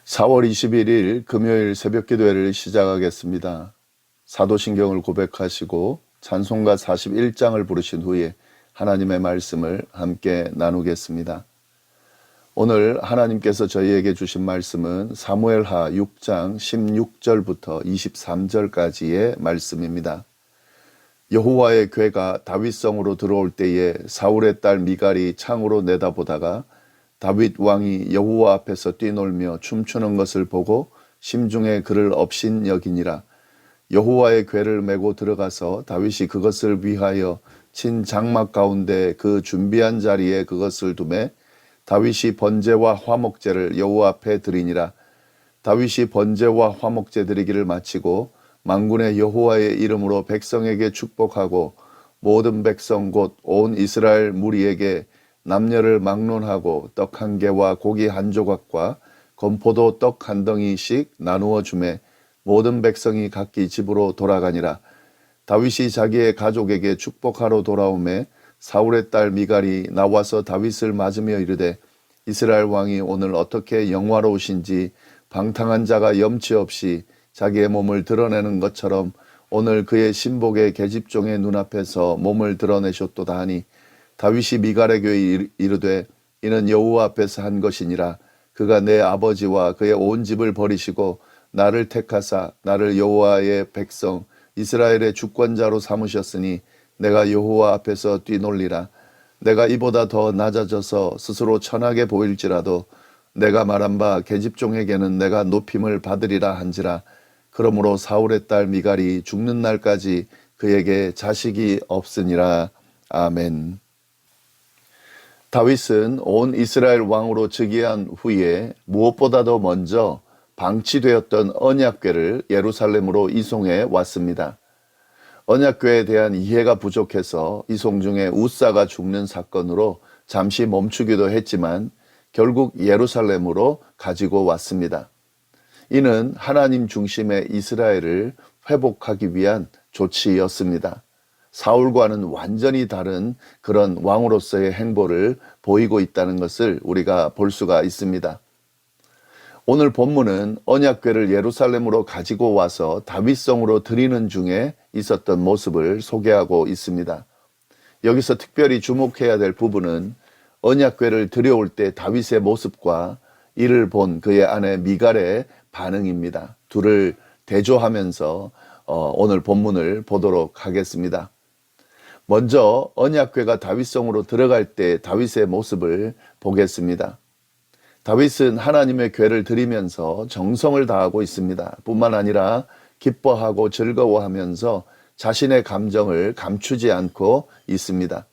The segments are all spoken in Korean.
4월 21일 금요일 새벽 기도회를 시작하겠습니다. 사도신경을 고백하시고 찬송가 41장을 부르신 후에 하나님의 말씀을 함께 나누겠습니다. 오늘 하나님께서 저희에게 주신 말씀은 사무엘하 6장 16절부터 23절까지의 말씀입니다. 여호와의 궤가 다윗성으로 들어올 때에 사울의 딸 미갈이 창으로 내다보다가 다윗 왕이 여호와 앞에서 뛰놀며 춤추는 것을 보고 심중에 그를 업신 여기니라. 여호와의 궤를 메고 들어가서 다윗이 그것을 위하여 친 장막 가운데 그 준비한 자리에 그것을 두매 다윗이 번제와 화목제를 여호와 앞에 드리니라. 다윗이 번제와 화목제 드리기를 마치고 만군의 여호와의 이름으로 백성에게 축복하고 모든 백성 곧 온 이스라엘 무리에게 남녀를 막론하고 떡 한 개와 고기 한 조각과 건포도 떡 한 덩이씩 나누어 주매 모든 백성이 각기 집으로 돌아가니라. 다윗이 자기의 가족에게 축복하러 돌아오매 사울의 딸 미갈이 나와서 다윗을 맞으며 이르되 이스라엘 왕이 오늘 어떻게 영화로우신지 방탕한 자가 염치 없이 자기의 몸을 드러내는 것처럼 오늘 그의 신복의 계집종의 눈앞에서 몸을 드러내셨도다 하니 다윗이 미갈에게 이르되 이는 여호와 앞에서 한 것이니라. 그가 내 아버지와 그의 온 집을 버리시고 나를 택하사 나를 여호와의 백성 이스라엘의 주권자로 삼으셨으니 내가 여호와 앞에서 뛰놀리라. 내가 이보다 더 낮아져서 스스로 천하게 보일지라도 내가 말한 바 계집종에게는 내가 높임을 받으리라 한지라. 그러므로 사울의 딸 미갈이 죽는 날까지 그에게 자식이 없으니라. 아멘. 다윗은 온 이스라엘 왕으로 즉위한 후에 무엇보다도 먼저 방치되었던 언약궤를 예루살렘으로 이송해 왔습니다. 언약궤에 대한 이해가 부족해서 이송 중에 우사가 죽는 사건으로 잠시 멈추기도 했지만 결국 예루살렘으로 가지고 왔습니다. 이는 하나님 중심의 이스라엘을 회복하기 위한 조치였습니다. 사울과는 완전히 다른 그런 왕으로서의 행보를 보이고 있다는 것을 우리가 볼 수가 있습니다. 오늘 본문은 언약궤를 예루살렘으로 가지고 와서 다윗성으로 드리는 중에 있었던 모습을 소개하고 있습니다. 여기서 특별히 주목해야 될 부분은 언약궤를 들여올 때 다윗의 모습과 이를 본 그의 아내 미갈의 반응입니다. 둘을 대조하면서 오늘 본문을 보도록 하겠습니다. 먼저 언약궤가 다윗성으로 들어갈 때 다윗의 모습을 보겠습니다. 다윗은 하나님의 궤를 드리면서 정성을 다하고 있습니다. 뿐만 아니라 기뻐하고 즐거워하면서 자신의 감정을 감추지 않고 있습니다.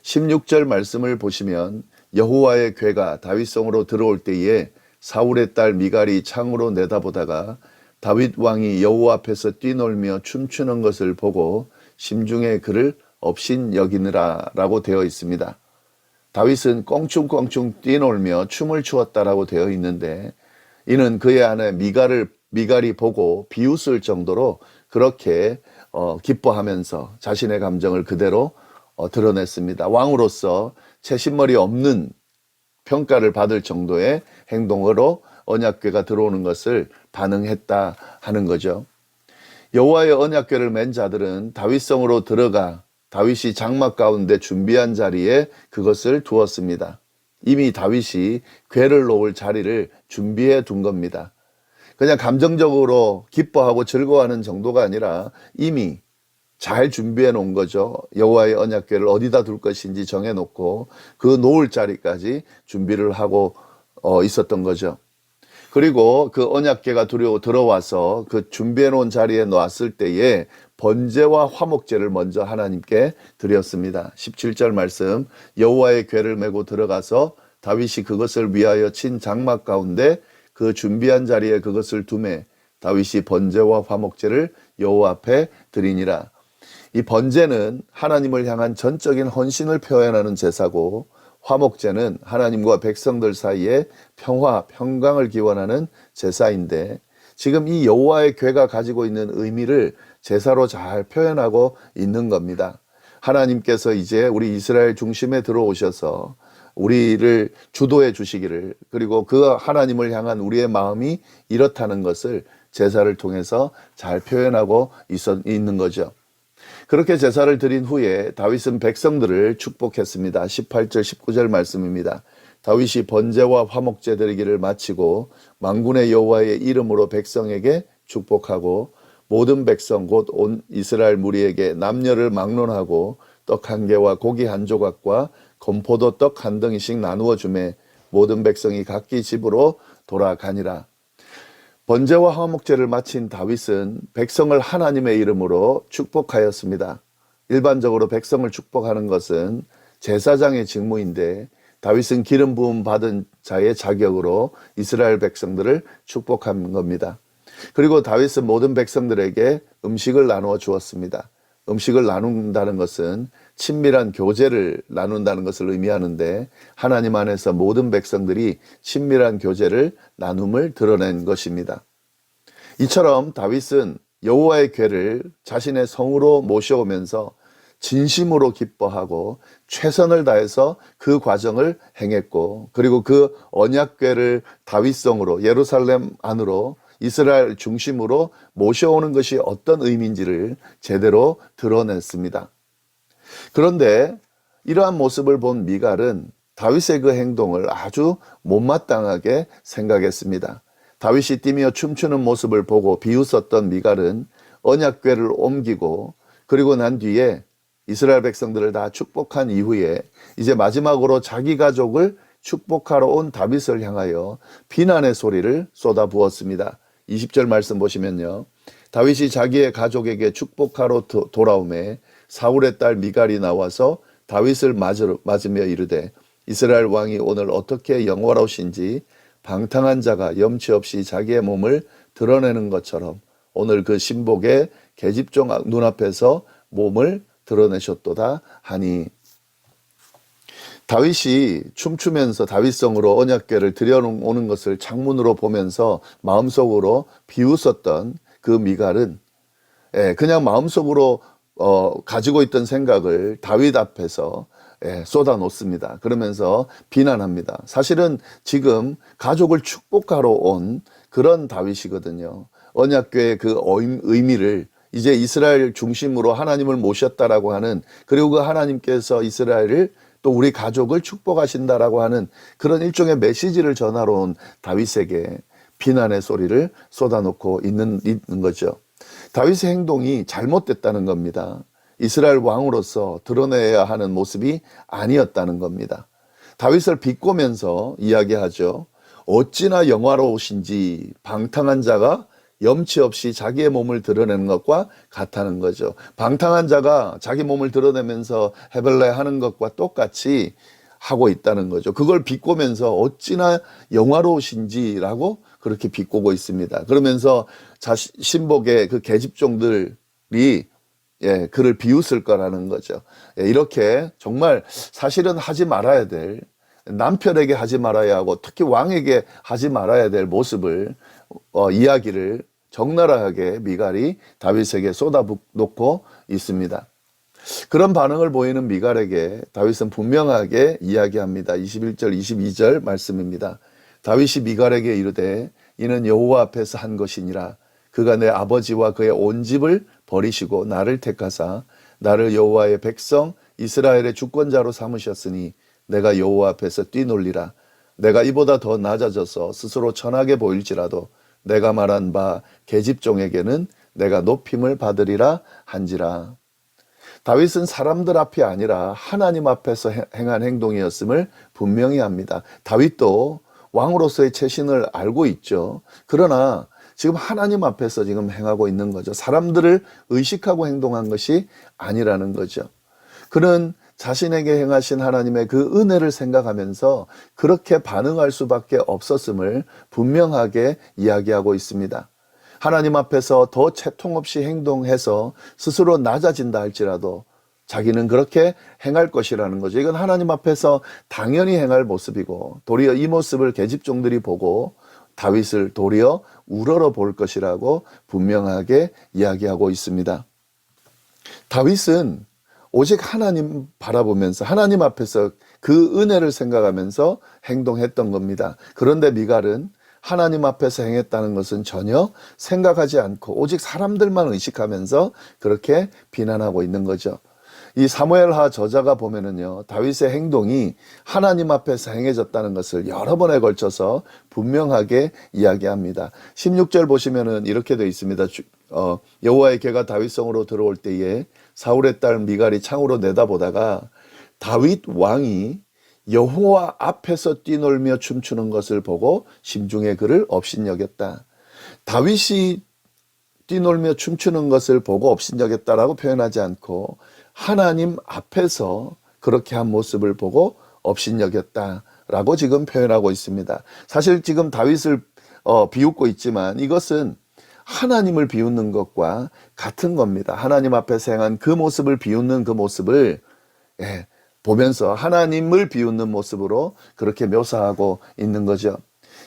16절 말씀을 보시면 여호와의 궤가 다윗성으로 들어올 때에 사울의 딸 미갈이 창으로 내다보다가 다윗 왕이 여호와 앞에서 뛰놀며 춤추는 것을 보고 심중에 그를 업신 여기느라 라고 되어 있습니다. 다윗은 껑충껑충 뛰놀며 춤을 추었다라고 되어 있는데 이는 그의 아내 미갈이 보고 비웃을 정도로 그렇게 기뻐하면서 자신의 감정을 그대로 드러냈습니다. 왕으로서 채신머리 없는 평가를 받을 정도의 행동으로 언약궤가 들어오는 것을 반응했다 하는 거죠. 여호와의 언약궤를 맨 자들은 다윗성으로 들어가 다윗이 장막 가운데 준비한 자리에 그것을 두었습니다. 이미 다윗이 궤를 놓을 자리를 준비해 둔 겁니다. 그냥 감정적으로 기뻐하고 즐거워하는 정도가 아니라 이미 잘 준비해 놓은 거죠. 여호와의 언약궤를 어디다 둘 것인지 정해놓고 그 놓을 자리까지 준비를 하고 있었던 거죠. 그리고 그 언약궤가 들어와서 그 준비해 놓은 자리에 놓았을 때에 번제와 화목제를 먼저 하나님께 드렸습니다. 17절 말씀 여호와의 궤를 메고 들어가서 다윗이 그것을 위하여 친 장막 가운데 그 준비한 자리에 그것을 두매 다윗이 번제와 화목제를 여호와 앞에 드리니라. 이 번제는 하나님을 향한 전적인 헌신을 표현하는 제사고 화목제는 하나님과 백성들 사이에 평화, 평강을 기원하는 제사인데 지금 이 여호와의 궤가 가지고 있는 의미를 제사로 잘 표현하고 있는 겁니다. 하나님께서 이제 우리 이스라엘 중심에 들어오셔서 우리를 주도해 주시기를, 그리고 그 하나님을 향한 우리의 마음이 이렇다는 것을 제사를 통해서 잘 표현하고 있는 거죠. 그렇게 제사를 드린 후에 다윗은 백성들을 축복했습니다. 18절 19절 말씀입니다. 다윗이 번제와 화목제 드리기를 마치고 만군의 여호와의 이름으로 백성에게 축복하고 모든 백성 곧 온 이스라엘 무리에게 남녀를 막론하고 떡 한 개와 고기 한 조각과 건포도 떡 한 덩이씩 나누어 주매 모든 백성이 각기 집으로 돌아가니라. 번제와 화목제를 마친 다윗은 백성을 하나님의 이름으로 축복하였습니다. 일반적으로 백성을 축복하는 것은 제사장의 직무인데 다윗은 기름 부음 받은 자의 자격으로 이스라엘 백성들을 축복한 겁니다. 그리고 다윗은 모든 백성들에게 음식을 나누어 주었습니다. 음식을 나눈다는 것은 친밀한 교제를 나눈다는 것을 의미하는데 하나님 안에서 모든 백성들이 친밀한 교제를 나눔을 드러낸 것입니다. 이처럼 다윗은 여호와의 궤를 자신의 성으로 모셔오면서 진심으로 기뻐하고 최선을 다해서 그 과정을 행했고, 그리고 그 언약궤를 다윗성으로 예루살렘 안으로 이스라엘 중심으로 모셔오는 것이 어떤 의미인지를 제대로 드러냈습니다. 그런데 이러한 모습을 본 미갈은 다윗의 그 행동을 아주 못마땅하게 생각했습니다. 다윗이 뛰며 춤추는 모습을 보고 비웃었던 미갈은 언약궤를 옮기고 그리고 난 뒤에 이스라엘 백성들을 다 축복한 이후에 이제 마지막으로 자기 가족을 축복하러 온 다윗을 향하여 비난의 소리를 쏟아부었습니다. 20절 말씀 보시면요. 다윗이 자기의 가족에게 축복하러 돌아오매 사울의 딸 미갈이 나와서 다윗을 맞으며 이르되 이스라엘 왕이 오늘 어떻게 영화로우신지 방탕한 자가 염치 없이 자기의 몸을 드러내는 것처럼 오늘 그 신복의 계집종 눈앞에서 몸을 드러내셨도다 하니, 다윗이 춤추면서 다윗성으로 언약궤를 들여오는 것을 창문으로 보면서 마음속으로 비웃었던 그 미갈은 그냥 마음속으로 가지고 있던 생각을 다윗 앞에서 쏟아놓습니다. 그러면서 비난합니다. 사실은 지금 가족을 축복하러 온 그런 다윗이거든요. 언약궤의 그 의미를 이제 이스라엘 중심으로 하나님을 모셨다라고 하는, 그리고 그 하나님께서 이스라엘을 또 우리 가족을 축복하신다라고 하는 그런 일종의 메시지를 전하러 온 다윗에게 비난의 소리를 쏟아놓고 있는 거죠. 다윗의 행동이 잘못됐다는 겁니다. 이스라엘 왕으로서 드러내야 하는 모습이 아니었다는 겁니다. 다윗을 비꼬면서 이야기하죠. 어찌나 영화로우신지 방탕한 자가 염치 없이 자기의 몸을 드러내는 것과 같다는 거죠. 방탕한 자가 자기 몸을 드러내면서 해발레 하는 것과 똑같이 하고 있다는 거죠. 그걸 비꼬면서 어찌나 영화로우신지라고 그렇게 비꼬고 있습니다. 그러면서 신복의 그 계집종들이 그를 비웃을 거라는 거죠. 이렇게 정말 사실은 하지 말아야 될, 남편에게 하지 말아야 하고 특히 왕에게 하지 말아야 될 모습을 이야기를 적나라하게 미갈이 다윗에게 쏟아놓고 있습니다. 그런 반응을 보이는 미갈에게 다윗은 분명하게 이야기합니다. 21절 22절 말씀입니다. 다윗이 미갈에게 이르되 이는 여호와 앞에서 한 것이니라. 그가 내 아버지와 그의 온 집을 버리시고 나를 택하사 나를 여호와의 백성 이스라엘의 주권자로 삼으셨으니 내가 여호와 앞에서 뛰놀리라. 내가 이보다 더 낮아져서 스스로 천하게 보일지라도 내가 말한 바 계집종에게는 내가 높임을 받으리라 한지라. 다윗은 사람들 앞이 아니라 하나님 앞에서 행한 행동이었음을 분명히 합니다. 다윗도 왕으로서의 체신을 알고 있죠. 그러나 지금 하나님 앞에서 지금 행하고 있는 거죠. 사람들을 의식하고 행동한 것이 아니라는 거죠. 그는 자신에게 행하신 하나님의 그 은혜를 생각하면서 그렇게 반응할 수밖에 없었음을 분명하게 이야기하고 있습니다. 하나님 앞에서 더 채통 없이 행동해서 스스로 낮아진다 할지라도 자기는 그렇게 행할 것이라는 거죠. 이건 하나님 앞에서 당연히 행할 모습이고 도리어 이 모습을 계집종들이 보고 다윗을 도리어 우러러 볼 것이라고 분명하게 이야기하고 있습니다. 다윗은 오직 하나님 바라보면서 하나님 앞에서 그 은혜를 생각하면서 행동했던 겁니다. 그런데 미갈은 하나님 앞에서 행했다는 것은 전혀 생각하지 않고 오직 사람들만 의식하면서 그렇게 비난하고 있는 거죠. 이 사무엘하 저자가 보면은요, 다윗의 행동이 하나님 앞에서 행해졌다는 것을 여러 번에 걸쳐서 분명하게 이야기합니다. 16절 보시면은 이렇게 되어 있습니다. 여호와의 개가 다윗성으로 들어올 때에 사울의 딸 미갈이 창으로 내다보다가 다윗 왕이 여호와 앞에서 뛰놀며 춤추는 것을 보고 심중에 그를 업신여겼다. 다윗이 뛰놀며 춤추는 것을 보고 업신여겼다라고 표현하지 않고 하나님 앞에서 그렇게 한 모습을 보고 업신여겼다라고 지금 표현하고 있습니다. 사실 지금 다윗을 비웃고 있지만 이것은 하나님을 비웃는 것과 같은 겁니다. 하나님 앞에서 행한 그 모습을 비웃는 그 모습을 보면서 하나님을 비웃는 모습으로 그렇게 묘사하고 있는 거죠.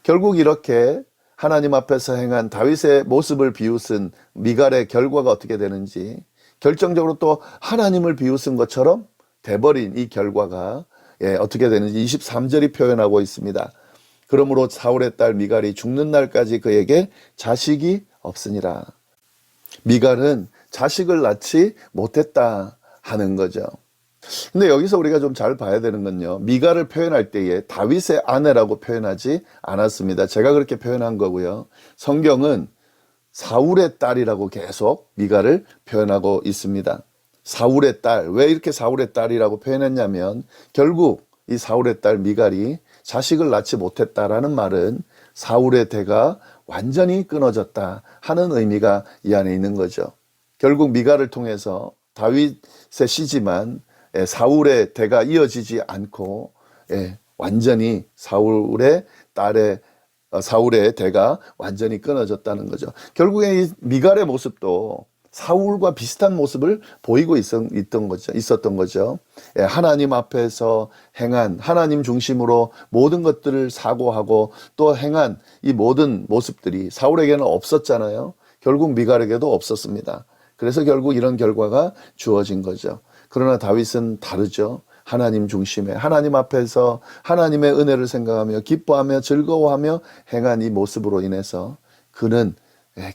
결국 이렇게 하나님 앞에서 행한 다윗의 모습을 비웃은 미갈의 결과가 어떻게 되는지, 결정적으로 또 하나님을 비웃은 것처럼 돼버린 이 결과가 어떻게 되는지 23절이 표현하고 있습니다. 그러므로 사울의 딸 미갈이 죽는 날까지 그에게 자식이 없으니라. 미갈은 자식을 낳지 못했다 하는 거죠. 근데 여기서 우리가 좀 잘 봐야 되는 건요, 미갈을 표현할 때에 다윗의 아내라고 표현하지 않았습니다. 제가 그렇게 표현한 거고요. 성경은 사울의 딸이라고 계속 미갈을 표현하고 있습니다. 사울의 딸, 왜 이렇게 사울의 딸이라고 표현했냐면 결국 이 사울의 딸 미갈이 자식을 낳지 못했다라는 말은 사울의 대가 완전히 끊어졌다 하는 의미가 이 안에 있는 거죠. 결국 미갈을 통해서 다윗의 씨지만 사울의 대가 이어지지 않고 완전히 사울의 대가 완전히 끊어졌다는 거죠. 결국에 이 미갈의 모습도 사울과 비슷한 모습을 보이고 있었던 거죠. 하나님 앞에서 행한, 하나님 중심으로 모든 것들을 사고하고 또 행한 이 모든 모습들이 사울에게는 없었잖아요. 결국 미갈에게도 없었습니다. 그래서 결국 이런 결과가 주어진 거죠. 그러나 다윗은 다르죠. 하나님 중심에, 하나님 앞에서 하나님의 은혜를 생각하며 기뻐하며 즐거워하며 행한 이 모습으로 인해서 그는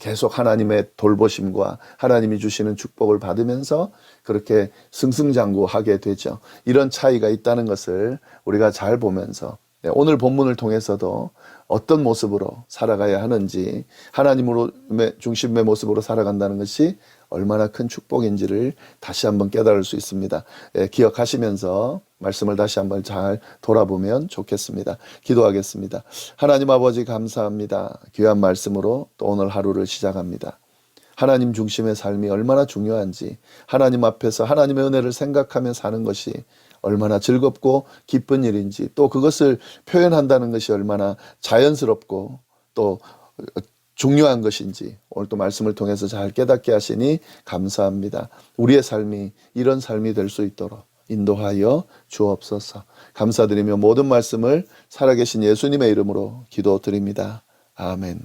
계속 하나님의 돌보심과 하나님이 주시는 축복을 받으면서 그렇게 승승장구하게 되죠. 이런 차이가 있다는 것을 우리가 잘 보면서 오늘 본문을 통해서도 어떤 모습으로 살아가야 하는지, 하나님으로 중심의 모습으로 살아간다는 것이 얼마나 큰 축복인지를 다시 한번 깨달을 수 있습니다. 기억하시면서 말씀을 다시 한번 잘 돌아보면 좋겠습니다. 기도하겠습니다. 하나님 아버지 감사합니다. 귀한 말씀으로 또 오늘 하루를 시작합니다. 하나님 중심의 삶이 얼마나 중요한지, 하나님 앞에서 하나님의 은혜를 생각하며 사는 것이 얼마나 즐겁고 기쁜 일인지, 또 그것을 표현한다는 것이 얼마나 자연스럽고 또 중요한 것인지 오늘 또 말씀을 통해서 잘 깨닫게 하시니 감사합니다. 우리의 삶이 이런 삶이 될 수 있도록 인도하여 주옵소서. 감사드리며 모든 말씀을 살아계신 예수님의 이름으로 기도드립니다. 아멘.